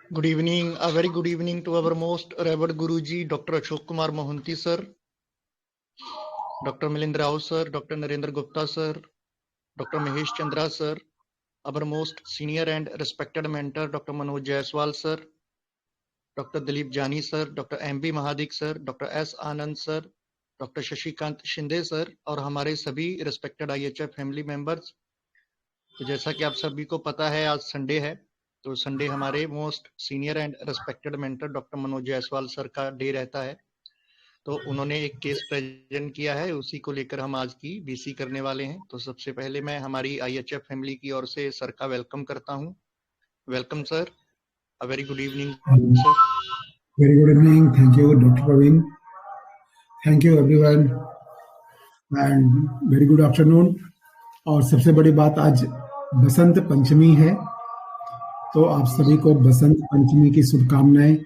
Good evening, a very good evening to our most revered Guruji, Dr. Ashok Kumar Mohanty sir, Dr. Milindra Rao sir, Dr. Narendra Gupta sir, Dr. Mahesh Chandra sir, our most senior and respected mentor, Dr. Manoj Jaiswal sir, Dr. Dilip Jani sir, Dr. M.B. Mahadik sir, Dr. S. Anand sir, Dr. Shashikant Shinde sir और हमारे सभी respected IHF family members। तो जैसा कि आप सभी को पता है आज संडे है, तो संडे हमारे most senior and respected mentor doctor Manoj Jaiswal sir का डे रहता है। तो उन्होंने एक केस प्रेजेंट किया है, उसी को लेकर हम आज की बीसी करने वाले हैं। तो सबसे पहले मैं हमारी आईएचएफ फैमिली की ओर से सर का वेलकम करता हूं। Welcome sir, a very good evening sir. Very good evening, thank you doctor Praveen, thank you everyone and very good afternoon. और सबसे बड़ी बात, आज बसंत पंचमी है, तो आप सभी को बसंत पंचमी की शुभकामनाएं,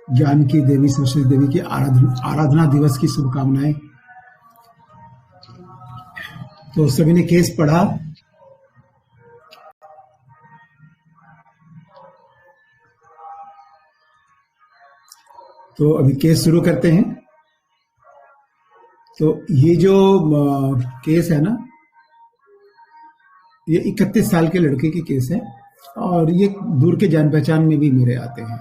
ज्ञान की देवी सरस्वती देवी की आराधना दिवस की शुभकामनाएं। तो सभी ने केस पढ़ा? तो अभी केस शुरू करते हैं। तो ये जो केस है ना, ये 31 साल के लड़के की केस है और ये दूर के जान पहचान में भी मेरे आते हैं।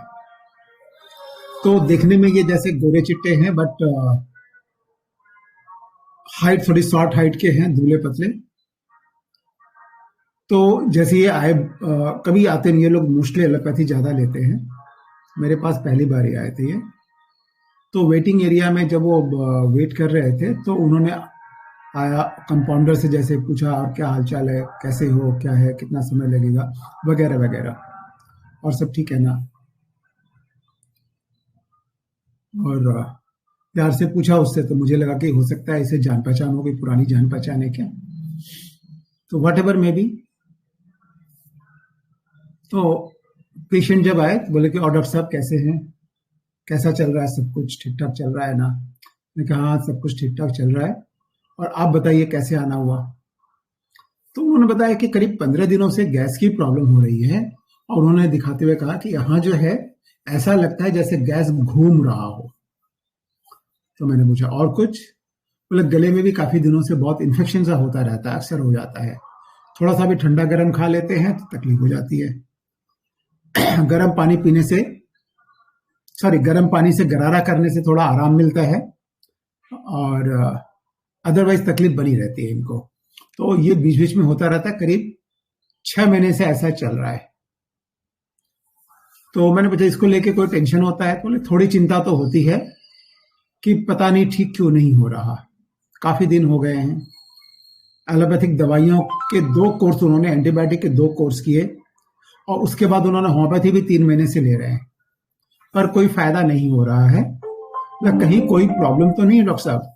तो देखने में ये जैसे गोरे चिट्टे हैं, बट हाइट थोड़ी शॉर्ट हाइट के हैं, दुबले पतले। तो जैसे ये आए, कभी आते नहीं, ये लोग मोस्टली एलोपैथी ज्यादा लेते हैं। मेरे पास पहली बार ही आए थे ये। तो वेटिंग एरिया में जब वो वेट कर रहे थे तो उन्होंने आया, कंपाउंडर से जैसे पूछा और क्या हालचाल है, कैसे हो, क्या है, कितना समय लगेगा, वगैरह वगैरह, और सब ठीक है ना। और प्यार से पूछा उससे, तो मुझे लगा कि हो सकता है इसे जान पहचान हो गई, पुरानी जान पहचान है क्या। तो वट एवर मे बी। तो पेशेंट जब आए तो बोले कि और डॉक्टर साहब कैसे हैं, कैसा चल रहा है, सब कुछ ठीक ठाक चल रहा है ना। मैंने कहा हाँ, सब कुछ ठीक ठाक चल रहा है, और आप बताइए कैसे आना हुआ। तो उन्होंने बताया कि करीब 15 दिनों से गैस की प्रॉब्लम हो रही है, और उन्होंने दिखाते हुए कहा कि यहाँ जो है ऐसा लगता है जैसे गैस घूम रहा हो। तो मैंने पूछा और कुछ? बोले गले में भी काफी दिनों से बहुत इन्फेक्शन सा होता रहता है, अक्सर हो जाता है, थोड़ा सा भी ठंडा गर्म खा लेते हैं तो तकलीफ हो जाती है। गर्म पानी पीने से, गर्म पानी से गरारा करने से थोड़ा आराम मिलता है, और अदरवाइज तकलीफ बनी रहती है इनको। तो ये बीच बीच में होता रहता है, करीब 6 महीने से ऐसा चल रहा है। तो मैंने पूछा इसको लेके कोई टेंशन होता है? बोले थोड़ी चिंता तो होती है कि पता नहीं ठीक क्यों नहीं हो रहा, काफी दिन हो गए हैं। एलोपैथिक दवाइयों के 2 कोर्स उन्होंने, एंटीबायोटिक के 2 कोर्स किए, और उसके बाद उन्होंने होम्योपैथी भी 3 महीने से ले रहे हैं, पर कोई फायदा नहीं हो रहा है। कहीं कोई प्रॉब्लम तो नहीं है डॉक्टर साहब,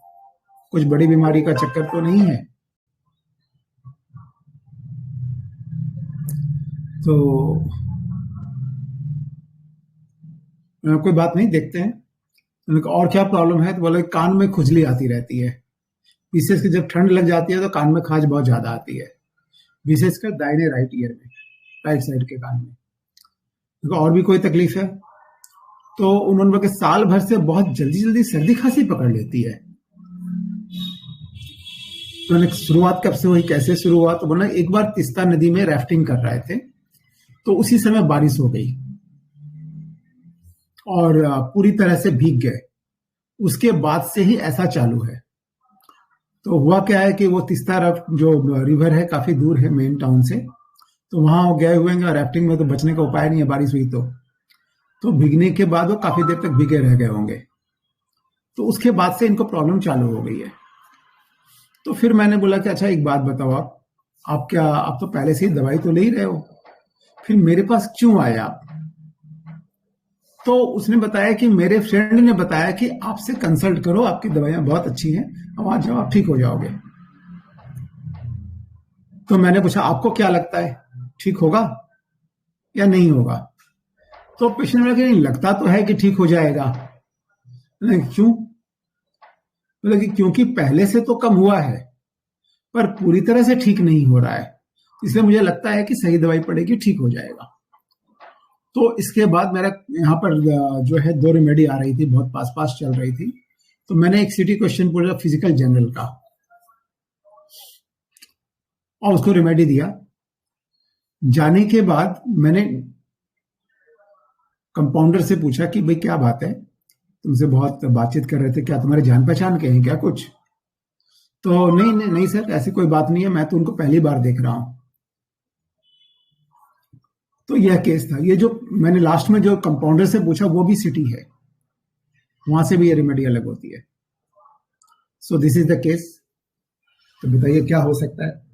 कुछ बड़ी बीमारी का चक्कर तो नहीं है? तो कोई बात नहीं, देखते हैं। और क्या प्रॉब्लम है? तो बोले कान में खुजली आती रहती है, विशेषकर जब ठंड लग जाती है तो कान में खाज बहुत ज्यादा आती है, विशेषकर दाहिने राइट ईयर में, राइट साइड के कान में। और भी कोई तकलीफ है? तो उन्होंने बोला कि साल भर से बहुत जल्दी जल्दी सर्दी खांसी पकड़ लेती है। तो शुरुआत कब से हुई, कैसे शुरू हुआ? तो बोला एक बार तीस्ता नदी में राफ्टिंग कर रहे थे, तो उसी समय बारिश हो गई और पूरी तरह से भीग गए। उसके बाद से ही ऐसा चालू है। तो हुआ क्या है कि वो तीस्ता जो रिवर है काफी दूर है मेन टाउन से, तो वहां गए हुए हैं। राफ्टिंग में तो बचने का उपाय नहीं है, बारिश हुई तो भीगने के बाद वो काफी देर तक भीगे रह गए होंगे। तो उसके बाद से इनको प्रॉब्लम चालू हो गई है। तो फिर मैंने बोला कि अच्छा एक बात बताओ, आप तो पहले से ही दवाई तो ले ही रहे हो, फिर मेरे पास क्यों आए आप? तो उसने बताया कि मेरे फ्रेंड ने बताया कि आपसे कंसल्ट करो, आपकी दवाइयां बहुत अच्छी हैं, वहां जाओ आप ठीक हो जाओगे। तो मैंने पूछा आपको क्या लगता है, ठीक होगा या नहीं होगा? तो पेशेंट ने कहा लगता तो है कि ठीक हो जाएगा। क्यों? बोले कि क्योंकि पहले से तो कम हुआ है, पर पूरी तरह से ठीक नहीं हो रहा है, इसलिए मुझे लगता है कि सही दवाई पड़ेगी, ठीक हो जाएगा। तो इसके बाद मेरा यहाँ पर जो है 2 रेमेडी आ रही थी, बहुत पास-पास चल रही थी। तो मैंने एक सिटी क्वेश्चन पूछा फिजिकल जनरल का और उसको रेमेडी दिया। जाने के बाद मैंने कंपाउंडर से पूछा कि भाई क्या बात है? तुमसे बहुत बातचीत कर रहे थे, क्या तुम्हारे जान-पहचान के हैं क्या कुछ? तो नहीं, नहीं, नहीं सर, ऐसी कोई बात नहीं है, मैं तो उनको पहली बार देख रहा हूँ। तो यह केस था। ये जो मैंने लास्ट में जो कंपाउंडर से पूछा वो भी सिटी है, वहां से भी ये रेमेडी अलग होती है। So this is the case. तो बताइए क्या हो सकता है?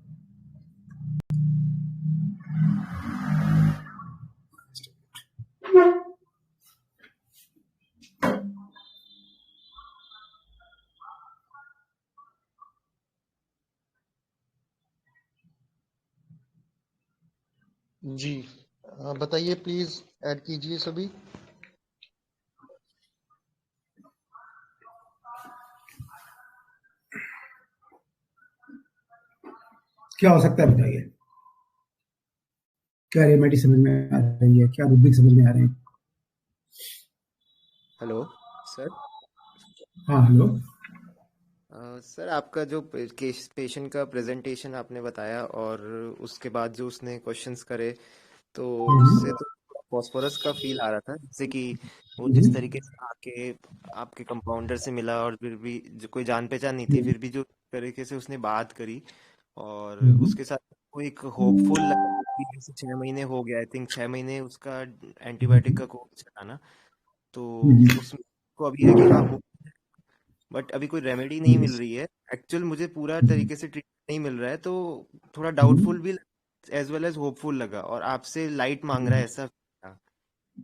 जी बताइए प्लीज, ऐड कीजिए सभी। क्या हो सकता है बताइए? क्या रेमेडी समझ में आ रही है? क्या रूब्रिक समझ में आ रहे हैं? Hello sir. हाँ, हेलो। सर आपका जो पेशेंट का प्रेजेंटेशन आपने बताया और उसके बाद जो उसने क्वेश्चंस करे तो उससे हम्म, तो फॉस्फोरस का फील आ रहा था, जैसे कि वो जिस हम्म, तरीके से आके आपके कंपाउंडर से मिला और फिर भी जो कोई जान पहचान नहीं थी, हम्म, फिर भी जो तरीके से उसने बात करी और हम्म, उसके साथ वो एक होपफुल लगा कि जैसे 6 महीने हो गया, आई थिंक 6 महीने उसका एंटीबायोटिक का कोर्स चला ना, तो हम्म, उसमें को अभी है कि हाँ हो, बट अभी कोई रेमेडी नहीं मिल yes, रही है। एक्चुअल मुझे पूरा हम्म, तरीके से ट्रीटमेंट नहीं मिल रहा है, तो थोड़ा हम्म, डाउटफुल भी एज वेल एज होपफुल लगा और आपसे लाइट मांग रहा है ऐसा था।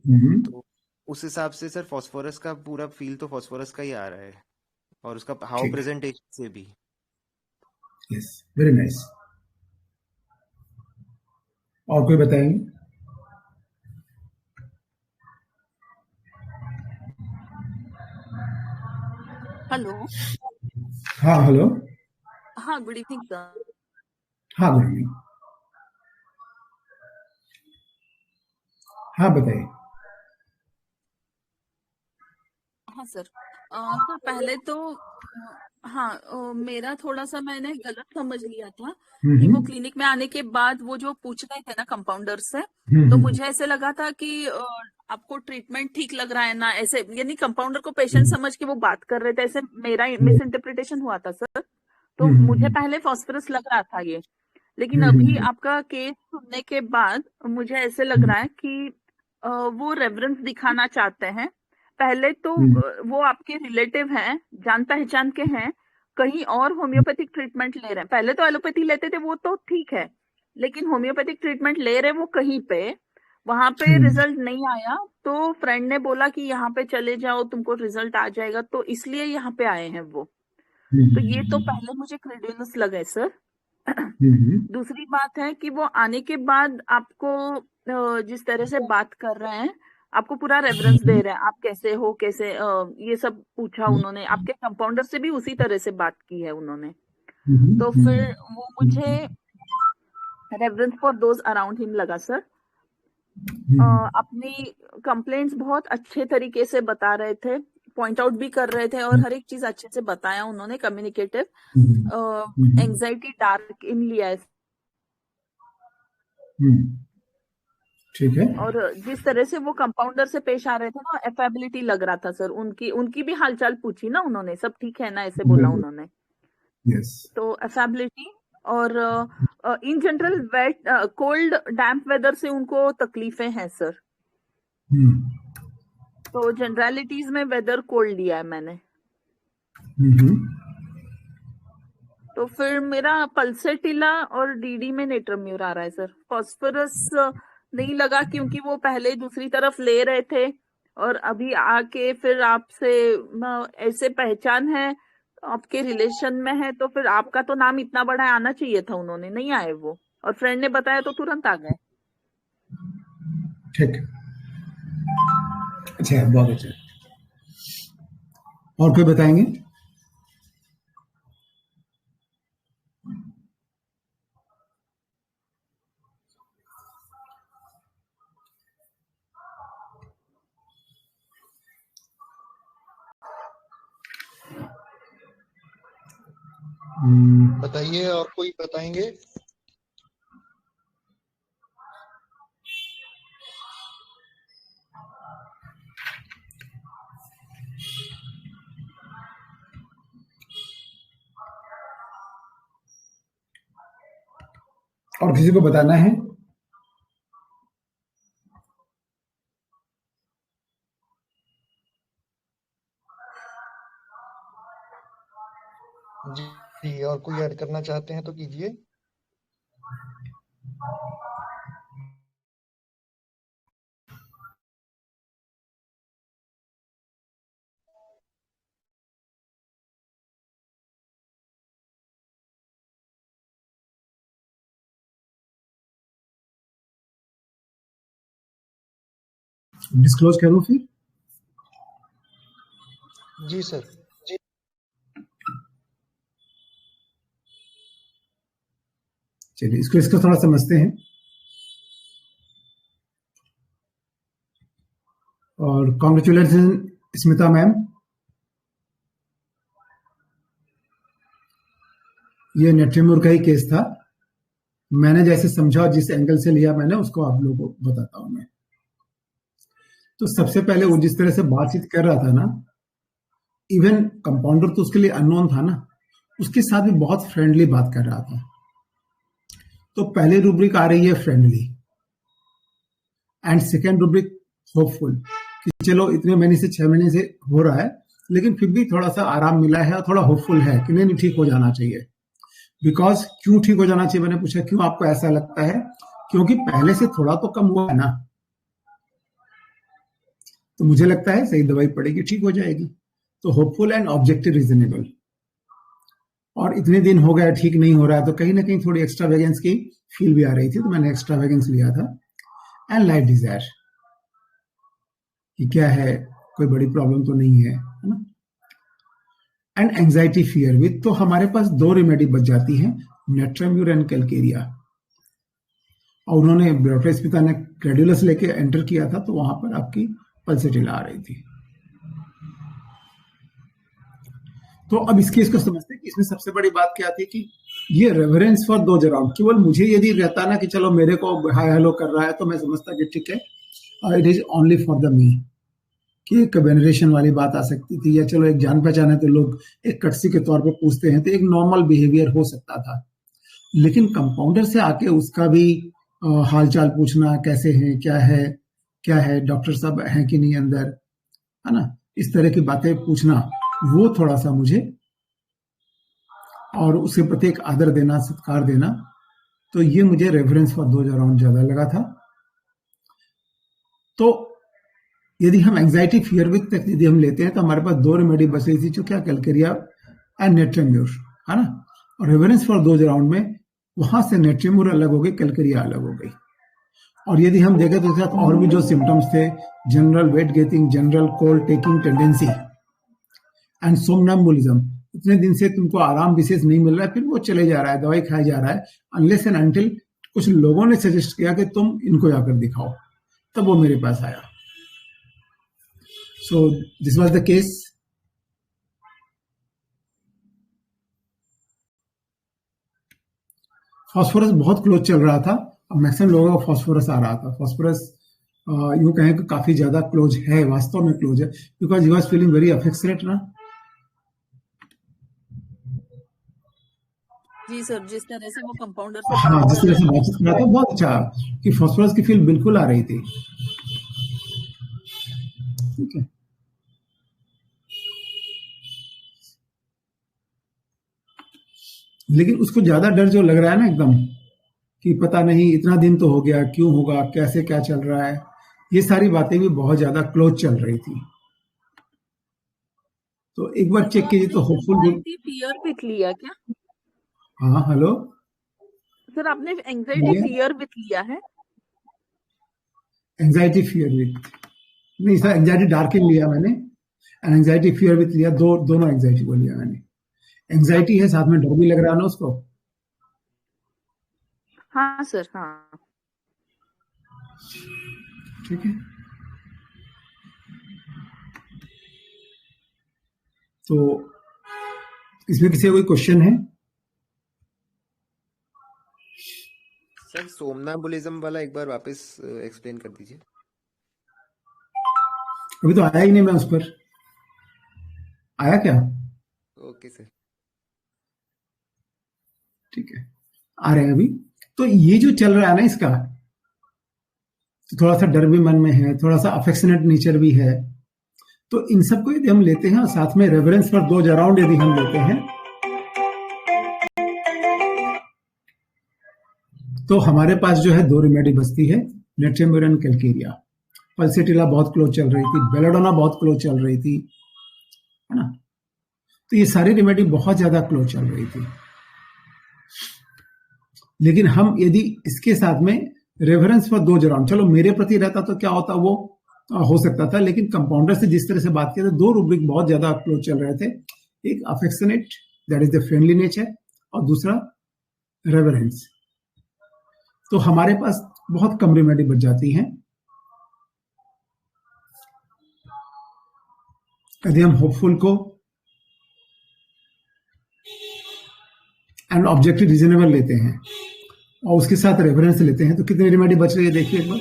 हम्म, तो उस हिसाब से सर फास्फोरस का पूरा फील तो फास्फोरस का ही आ रहा है और उसका हाउ ठीक है। प्रेजेंटेशन से भी। Yes, very nice. और कोई बताएंगे? हेलो। हाँ, हेलो। हाँ, गुड इवनिंग सर। हाँ, गुड इवनिंग। हाँ, बताइए। हाँ सर। सर पहले तो हाँ, मेरा थोड़ा सा मैंने गलत समझ लिया था कि वो हम्म, क्लिनिक में आने के बाद वो जो पूछ रहे थे ना कंपाउंडर से, तो हम्म, मुझे ऐसे लगा था कि आपको ट्रीटमेंट ठीक लग रहा है ना, ऐसे यानी कंपाउंडर को पेशेंट हम्म, समझ के वो बात कर रहे थे, ऐसे मेरा हम्म, मिस इंटरप्रिटेशन हुआ था सर। तो मुझे हम्म, पहले फास्फोरस लग रहा था ये, लेकिन अभी हम्म, आपका केस सुनने के बाद मुझे ऐसे लग हम्म, रहा है कि वो रेफरेंस दिखाना चाहते हैं। पहले तो हम्म, वो आपके रिलेटिव हैं, जान पहचान के हैं, कहीं और होम्योपैथिक ट्रीटमेंट ले रहे हैं। पहले तो एलोपैथी लेते थे, वो तो ठीक है, लेकिन होम्योपैथिक ट्रीटमेंट ले रहे वो कहीं पे, वहां पे हम्म, रिजल्ट नहीं आया, तो फ्रेंड ने बोला कि यहाँ पे चले जाओ, तुमको रिजल्ट आ जाएगा, तो इसलिए यहाँ पे आए हैं वो। तो ये तो हम्म, पहले मुझे क्रेडिलस लगे सर। हम्म, दूसरी बात है कि वो आने के बाद आपको जिस तरह से बात कर रहे हैं, आपको पूरा रेफरेंस दे रहे हैं, आप कैसे हो, कैसे ये सब पूछा उन्होंने, आपके कंपाउंडर से भी उसी तरह से बात की है उन्होंने। तो फिर वो मुझे reference for those around him लगा सर। अपनी कंप्लेंट्स बहुत अच्छे तरीके से बता रहे थे, पॉइंट आउट भी कर रहे थे, और हर एक चीज अच्छे से बताया उन्होंने, कम्युनिकेटिव। एंजाइटी डार्क इन लिया है, ठीक है। और जिस तरह से वो कंपाउंडर से पेश आ रहे थे ना, एफेबिलिटी लग रहा था सर। उनकी उनकी भी हालचाल पूछी ना उन्होंने, सब ठीक है ना, ऐसे बोला बिल्कुल। उन्होंने। यस। तो एफेबिलिटी, और in general wet cold damp weather से उनको तकलीफें हैं सर। तो जनरलिटीज में वेदर कोल्ड दिया है मैंने। तो फिर मेरा पल्सेटिला और डीडी में नेट्रम्यूर आ रहा है सर। फास्फोरस नहीं लगा, क्योंकि वो पहले दूसरी तरफ ले रहे थे, और अभी आके फिर आपसे ऐसे पहचान है, आपके रिलेशन में है, तो फिर आपका तो नाम इतना बड़ा है, आना चाहिए था, उन्होंने नहीं आए वो, और फ्रेंड ने बताया तो तुरंत आ गए। ठीक। अच्छा, बहुत अच्छा। और कोई बताएंगे? बताइए, और कोई बताएंगे? और किसी को बताना है? जी, और कोई ऐड करना चाहते हैं तो कीजिए। डिस्क्लोज करूं फिर? जी सर। चलिए इसको थोड़ा समझते हैं। और कॉन्ग्रेचुलेशन स्मिता मैम, ये नेट्रीमोर का ही केस था। मैंने जैसे समझा, जिस एंगल से लिया मैंने, उसको आप लोगों को बताता हूं मैं। तो सबसे पहले वो जिस तरह से बातचीत कर रहा था ना, इवन कंपाउंडर तो उसके लिए अननोन था ना, उसके साथ भी बहुत फ्रेंडली बात कर रहा था। तो पहले रूब्रिक आ रही है friendly, and second rubric hopeful, कि चलो इतने महीने से 6 महीने से हो रहा है, लेकिन फिर भी थोड़ा सा आराम मिला है और थोड़ा होपफुल है कि नहीं ठीक हो जाना चाहिए। बिकॉज क्यों ठीक हो जाना चाहिए, मैंने पूछा क्यों आपको ऐसा लगता है? क्योंकि पहले से थोड़ा तो कम हुआ है ना, तो मुझे लगता है सही दवाई पड़ेगी, ठीक हो जाएगी। तो होपफुल एंड ऑब्जेक्टिव रीजनेबल। और इतने दिन हो गए ठीक नहीं हो रहा है, तो कहीं ना कहीं थोड़ी एक्स्ट्रा वेगेंस की फील भी आ रही थी, तो मैंने एक्स्ट्रा वेगेंस लिया था। एंड लाइट डिजायर कि क्या है, कोई बड़ी प्रॉब्लम तो नहीं है ना। एंड एंजाइटी फियर विथ, तो हमारे पास 2 रेमेडी बच जाती हैं, नेट्राम्यूर एंड कैलकेरिया। और उन्होंने ब्रोटेस पिता ने क्रेडुलस लेके एंटर किया था, तो वहां पर आपकी पल्सेटिला आ रही थी। तो अब इस केस को समझते हैं कि इसमें सबसे बड़ी बात क्या थी कि ये रेफरेंस फॉर दो अराउंड, केवल मुझे यदि रहता ना कि चलो मेरे को हाय हेलो कर रहा है, तो मैं समझता कि ठीक है, it is only for the me, कि एक वेनरेशन वाली बात आ सकती थी, या चलो एक जान पहचान है तो लोग एक कटसी के तौर पे पूछते हैं, तो एक नॉर्मल बिहेवियर हो सकता था। लेकिन कंपाउंडर से आके उसका भी हालचाल पूछना, कैसे हैं, क्या है, डॉक्टर साहब हैं कि नहीं अंदर, है ना, इस तरह की बातें पूछना, वो थोड़ा सा मुझे, और उसके प्रति एक आदर देना, सत्कार देना, तो ये मुझे रेफरेंस फॉर दो अराउंड ज्यादा लगा था। तो यदि हम एंजाइटी फियर विथ तक यदि हम लेते हैं, तो हमारे पास 2 रेमेडी बच रही थी, जो क्या कैलकेरिया एंड नेट्राम्यूर, है ना। और रेफरेंस फॉर दो अराउंड में वहां से नेट्राम्यूर अलग हो गई, कैलकेरिया अलग हो गई। और यदि हम देखें तो साथ और भी जो सिम्टम्स थे, general weight getting, general cold taking tendency and somnambulism, इतने दिन से तुमको आराम विशेष नहीं मिल रहा है, फिर वो चले जा रहा है, दवाई खाई जा रहा है, अनलेस एंड अनटिल कुछ लोगों ने सजेस्ट किया कि तुम इनको जाकर दिखाओ, तब वो मेरे पास आया। So this was the case. Phosphorus बहुत क्लोज चल रहा था, अब मैक्सिमम लोगों को फॉस्फोरस आ रहा था। फॉस्फोरस यूं कहें कि काफी ज्यादा क्लोज है, वास्तव में क्लोज है, because he was feeling very affectionate ना। जी सर, जिस तरह से वो कंपाउंडर से हाँ, बात जिस कर तरह रहे से थे। बातचीत कर रहा था, बहुत अच्छा कि फॉस्फोरस की फील बिल्कुल आ रही थी। ठीक है, लेकिन उसको ज्यादा डर जो लग रहा है ना एकदम, कि पता नहीं इतना दिन तो हो गया, क्यों होगा, कैसे क्या चल रहा है, ये सारी बातें भी बहुत ज्यादा क्लोज चल रही थी। तो एक बार चेक कीजिए तो होपफुल। एंजाइटी फियर विथ लिया क्या? हाँ हेलो, सर आपने एंजाइटी फियर विथ लिया है? एंजाइटी फियर विथ नहीं सर, एंजाइटी डार्किंग लिया मैंने, एंड एंजाइटी फियर विथ लिया, दोनों एंजाइटी को लिया मैंने। एंजाइटी है, साथ में डर भी लग रहा है ना उसको। हाँ सर, हाँ। ठीक है, तो इसमें किसी का कोई क्वेश्चन है? सर सोमनाम्बुलिज्म वाला एक बार वापस एक्सप्लेन कर दीजिए। अभी तो आया ही नहीं, मैं उस पर आया क्या? Okay sir. ठीक है, आ रहे हैं अभी। तो ये जो चल रहा है ना इसका, तो थोड़ा सा डर भी मन में है, थोड़ा सा अफेक्शनेट नेचर भी है। तो इन सबको यदि हम लेते हैं और साथ में रेफरेंस पर 2 राउंड यदि हम लेते हैं, तो हमारे पास जो है 2 रेमेडी बचती है, नेट्रेम्यूरन कैल्केरिया। पल्सेटिला बहुत क्लोज चल रही थी, बेलाडोना बहुत क्लोज चल रही थी, है ना। तो ये सारी रेमेडी बहुत ज्यादा क्लोज चल रही थी। लेकिन हम यदि इसके साथ में रेफरेंस पर 2 राउंड, चलो मेरे प्रति रहता तो क्या होता, वो हो सकता था, लेकिन कंपाउंडर से जिस तरह से बात किया था, 2 रूब्रिक बहुत ज्यादा क्लोज चल रहे थे। एक affectionate, that is the friendly nature, और दूसरा रेफरेंस। तो हमारे पास बहुत कम रेमेडी बच जाती हैं यदि हम होपफुल को एंड ऑब्जेक्टिव रीजनेबल लेते हैं और उसके साथ रेफरेंस लेते हैं। तो कितनी रेमेडी बच रही है देखिए एक बार।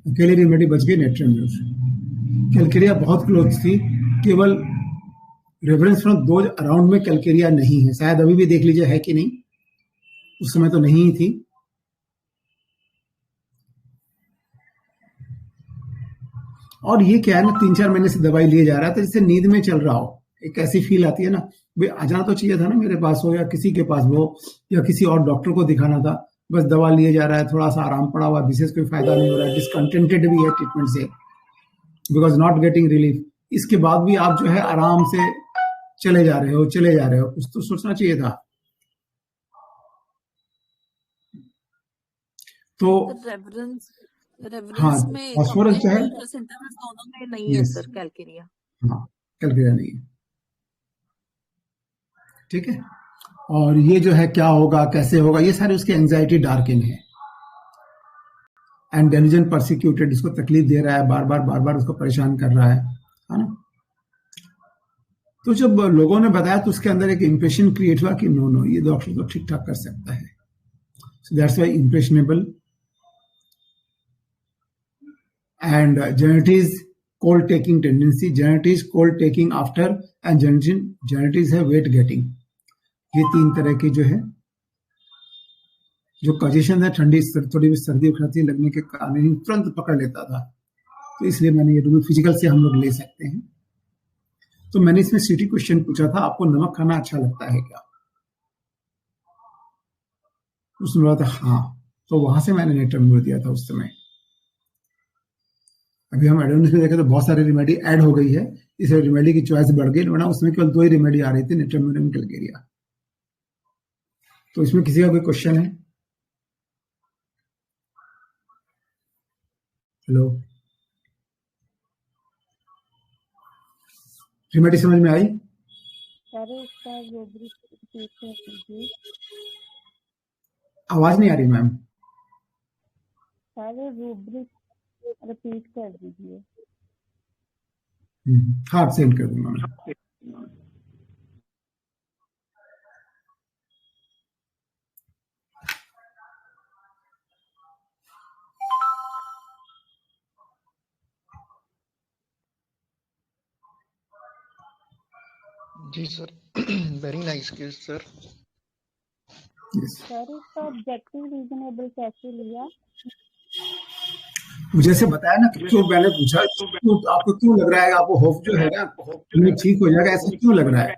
अकेली रेमेडी बच गई नेट्रेम्यूर। कैल्केरिया बहुत क्लोज थी, केवल रेफरेंस फ्रॉम 2 राउंड में कैल्केरिया नहीं है। शायद अभी भी देख लीजिए है कि नहीं, उस समय तो नहीं ही थी। और ये क्या है ना, 3-4 महीने से दवाई लिए जा रहा था, जैसे नींद में चल रहा हो। एक ऐसी फील आती है ना, भाई आ जाना तो चाहिए था ना मेरे पास हो, या किसी के पास हो, या किसी और डॉक्टर को दिखाना था। बस दवा लिए जा रहा है, थोड़ा सा आराम पड़ा हुआ, विशेष कोई फायदा नहीं हो रहा है, डिसकंटेंटेड भी है ट्रीटमेंट से, बिकॉज नॉट गेटिंग रिलीफ। इसके बाद भी आप जो है आराम से चले जा रहे हो। कुछ तो सोचना चाहिए था। तो रेफरेंस में फास्फोरस जो है, दोनों में नहीं है सर कैल्केरिया। हाँ, कैल्केरिया नहीं है। ठीक है, और ये जो है क्या होगा, कैसे होगा, ये सारे उसके एंजाइटी डार्किंग है। एंड डेलिजेंट परसिक्यूटेड, इसको तकलीफ दे रहा है, बार बार उसको परेशान कर रहा है ना। तो जब लोगों ने बताया तो उसके अंदर एक इंप्रेशन क्रिएट हुआ कि नो, ये डॉक्टर तो ठीक ठाक कर सकता है। So that's why impressionable. And genetics cold taking tendency, genetics cold taking after, and genetics है weight getting। ये 3 तरह के जो है जो कंडीशन है, ठंडी थोड़ी भी सर्दी उखड़ती लगने के कारण तुरंत पकड़ लेता था। तो इसलिए मैंने ये रूल फिजिकल से हम लोग ले सकते हैं। तो मैंने इसमें सीटी क्वेश्चन पूछा था, आपको नमक खाना अच्छा लगता है क्या? उसने बोला था हाँ। तो वहां से मैंने नेट्रेम्यूर दिया था उस समय। अभी हम एडवांस में देखें तो बहुत सारी रेमेडी ऐड हो गई है, इसलिए रेमेडी की चॉइस बढ़ गई, वरना उसमें केवल 2 ही रेमेडी आ रही थी, नेट्रेम्यूर एंड कैल्केरिया। तो इसमें किसी का कोई क्वेश्चन है? हेलो, रेमेडी समझ में आई? आवाज नहीं आ रही मैम। रिपीट कर दीजिए। हाँ, सेंड कर दूंगा मैं। जी sir, very nice case sir. Sir इसका ऑब्जेक्टिव रीजनेबल कैसे लिया? मुझे से बताया ना, क्यों मैंने पूछा तो आपको क्यों लग रहा है, आपको होप जो है ना तुम्हें ठीक हो जाएगा, ऐसा क्यों लग रहा है?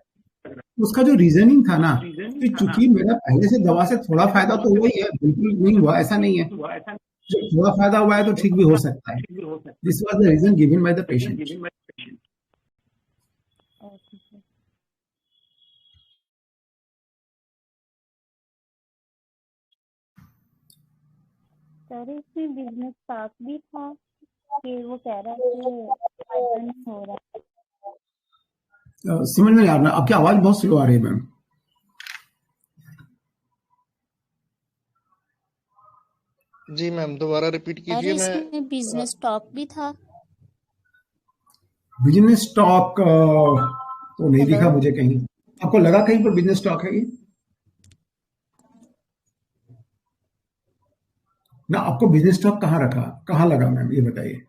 उसका जो रीजनिंग था ना, कि चूंकि मेरा पहले से दवा से थोड़ा फायदा तो हुआ ही है, बिल्कुल नहीं हुआ ऐसा नहीं है, जब थोड़ा फायदा हुआ है तो ठीक भी हो सकता है। This was the reason given by the patient. Sir इसमें बिजनेस पार्क भी था कि वो कह रहा है कि फायदा नहीं हो रहा। समझ में नहीं आ रहा, आपकी आवाज बहुत स्लो आ रही है मैम। जी मैम, दोबारा रिपीट कीजिए। इसमें बिजनेस टॉक भी था। बिजनेस टॉक तो नहीं दिखा मुझे कहीं। आपको लगा कहीं पर बिजनेस स्टॉक है ये ना? आपको बिजनेस स्टॉक कहाँ रखा, कहाँ लगा मैम, ये बताइए।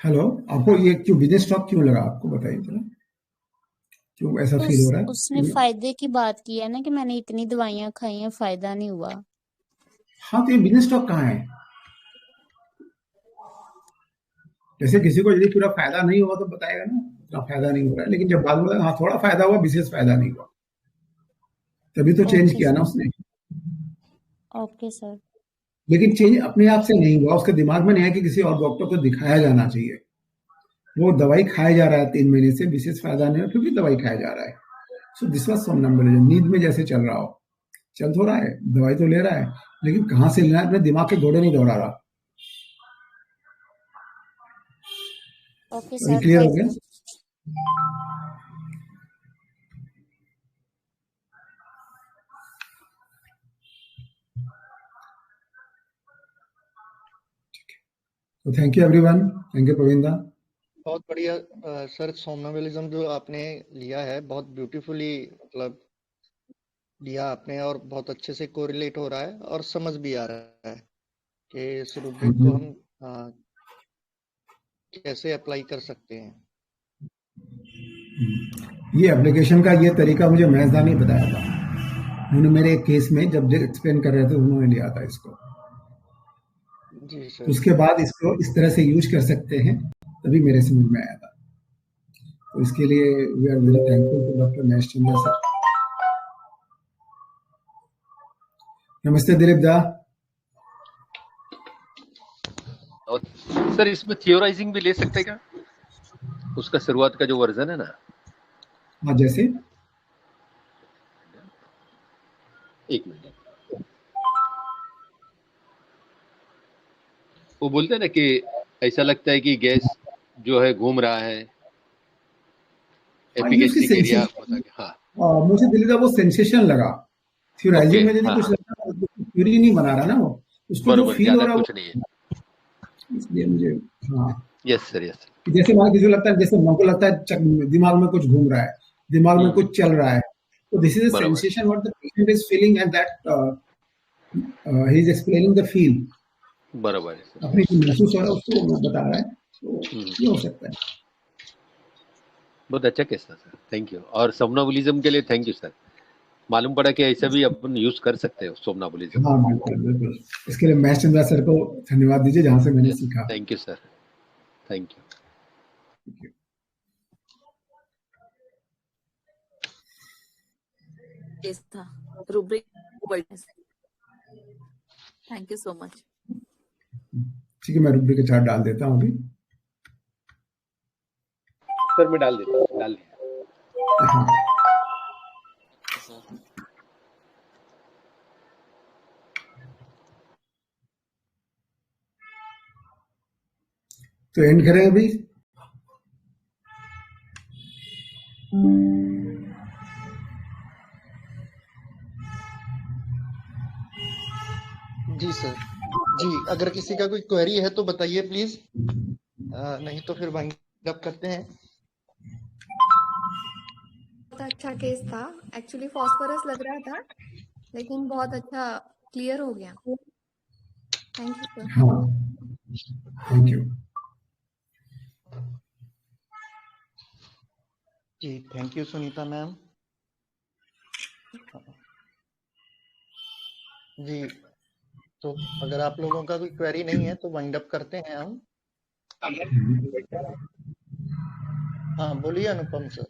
हेलो, आपको ये क्यों बिजनेस स्टॉक क्यों लगा, आपको बताइए जरा, क्यों ऐसा तो फील हो रहा है? उसने फायदे की बात की है ना कि मैंने इतनी दवाइयां खाई हैं, फायदा नहीं हुआ। हाँ, तो ये बिजनेस स्टॉक कहाँ है? जैसे किसी को यदि पूरा फायदा नहीं हुआ तो बताएगा ना, इतना फायदा नहीं हो रहा है, लेकिन जब बाद में हाँ थोड़ा फायदा हुआ, विशेष फायदा नहीं हुआ, तभी तो चेंज ओके किया ना सर। उसने। Okay sir. लेकिन चेंज अपने आप से नहीं हुआ, उसके दिमाग में नहीं है कि किसी और डॉक्टर को दिखाया जाना चाहिए। वो दवाई खाया जा रहा है 3 महीने से, विशेष फायदा नहीं है, फिर भी दवाई खाया जा रहा है। सो दिस वाज सोमनम्बुलिज्म, नींद में जैसे चल रहा हो, चल तो रहा है, दवाई तो ले रहा है, लेकिन कहाँ से लेना है, अपने दिमाग के घोड़े नहीं दौड़ा रहा। ओके तो ये सर, क्लियर हो थैंक गया? यू। तो thank you everyone, thank you प्रवीणदा। बहुत बढ़िया सर, सोमनाम्बुलिज्म जो आपने लिया है बहुत ब्यूटीफुली मतलब लिया आपने, और बहुत अच्छे से कोरिलेट हो रहा है और समझ भी आ रहा है कि इस रूब्रिक को हम कैसे अप्लाई कर सकते हैं। ये एप्लीकेशन का ये तरीका मुझे महेशदा ने बताया था, उन्होंने मेरे एक केस में जब एक्सप्लेन कर रहे थे उन्होंने लिया था इसको। जी तो सर। उसके बाद इसको इस तरह से यूज कर सकते हैं, तभी मेरे समझ में आया था। तो इसके लिए we are very thankful to doctor Mahesh Chandra sir. नमस्ते दिलीप दा। और सर इसमें थियोराइजिंग भी ले सकते हैं क्या, उसका शुरुआत का जो वर्जन है ना? हाँ, जैसे एक मिनट, वो बोलते हैं ना कि ऐसा लगता है कि गैस जो है घूम रहा है, ये उसकी एपिगेस्ट्रिक एरिया बता सेंसेशन, के। हाँ मुझे दिलीप दा वो सेंसेशन लगा। ओके, थ्योराइजिंग में यदि हाँ कुछ हाँ लगता है, थ्योरी नहीं बना रहा ना वो, उसको जो बरोबर, फील हो ज्यादा रहा है कुछ वो, नहीं है। इसलिए मुझे, हाँ, यस सर, यस सर। कि जैसे मान किसी को लगता है, जैसे हमको लगता है दिमाग में कुछ घूम रहा है, दिमाग में कुछ चल रहा है, तो दिस इज अ बरोबर sensation what the patient is feeling and that he is explaining the feel, बरोबर है सर। अपने जो महसूस हो रहा है उसको वो बता रहा है, तो ये हो सकता है। बहुत अच्छा केस था सर, थैंक यू। और सोमनाबुलिज्म के लिए थैंक यू सर, मालूम पड़ा कि ऐसा भी अपन यूज कर सकते हो सोमनाबुलिज्म। हाँ बिल्कुल बिल्कुल, इसके लिए महेश चंद्रा सर को धन्यवाद दीजिए, जहाँ से मैंने सीखा। Thank you sir, thank you. Case था rubric. Thank you so much. ठीक है, मैं रूब्रिक का चार्ट डाल देता हूँ अभी। सर मैं डाल देता हूँ, डाल दिया। हाँ, तो एंड करें अभी। जी सर। जी, अगर किसी का कोई क्वेरी है तो बताइए प्लीज, नहीं तो फिर वाइंड अप करते हैं। बहुत अच्छा केस था, एक्चुअली फॉस्फोरस लग रहा था लेकिन बहुत अच्छा क्लियर हो गया। Thank you sir. हाँ, थैंक यू। जी थैंक यू सुनीता मैम। जी, तो अगर आप लोगों का कोई क्वेरी नहीं है तो वाइंड अप करते हैं हम। हाँ बोलिए अनुपम सर।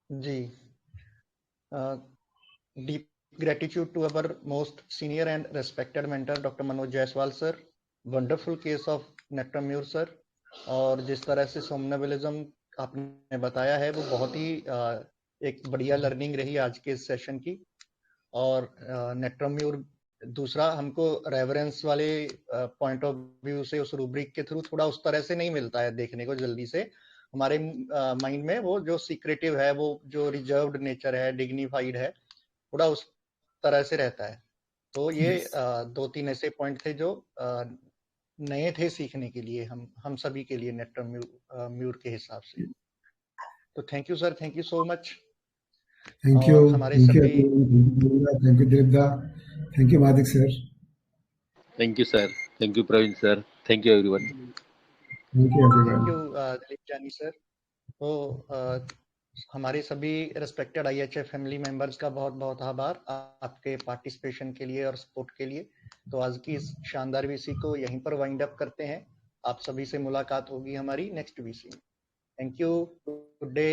जी, deep gratitude to our most senior and respected mentor Dr. Manoj Jaiswal sir. Wonderful case of Nectamure sir. और जिस तरह से सोमनाबुलिज्म आपने बताया है वो बहुत ही एक बढ़िया लर्निंग रही आज के इस सेशन की। और नेट्राम्यूर दूसरा हमको रेफरेंस वाले पॉइंट ऑफ व्यू से उस रूब्रिक के थ्रू थोड़ा उस तरह से नहीं मिलता है देखने को जल्दी से। हमारे माइंड में वो जो सीक्रेटिव है, वो जो रिजर्व्ड नेचर है, डिग्निफाइड है, थोड़ा उस तरह से रहता है। तो ये दो तीन ऐसे पॉइंट थे जो नए थे सीखने के लिए, हम सभी के लिए नेटवर्क म्यूर के हिसाब से। तो thank you sir, thank you so much. Thank you, हमारे थैंक यू, सभी थैंक यू दिलीपदा, thank you Madik sir, thank you sir, thank you Praveen sir, thank you everyone, thank you thank everyone. You Dilip Jani sir. तो हमारे सभी respected IHF family members का बहुत बहुत आभार आपके पार्टिसिपेशन के लिए और सपोर्ट के लिए। तो आज की इस शानदार VC को यहीं पर वाइंड अप करते हैं। आप सभी से मुलाकात होगी हमारी नेक्स्ट VC में। Thank you, good day.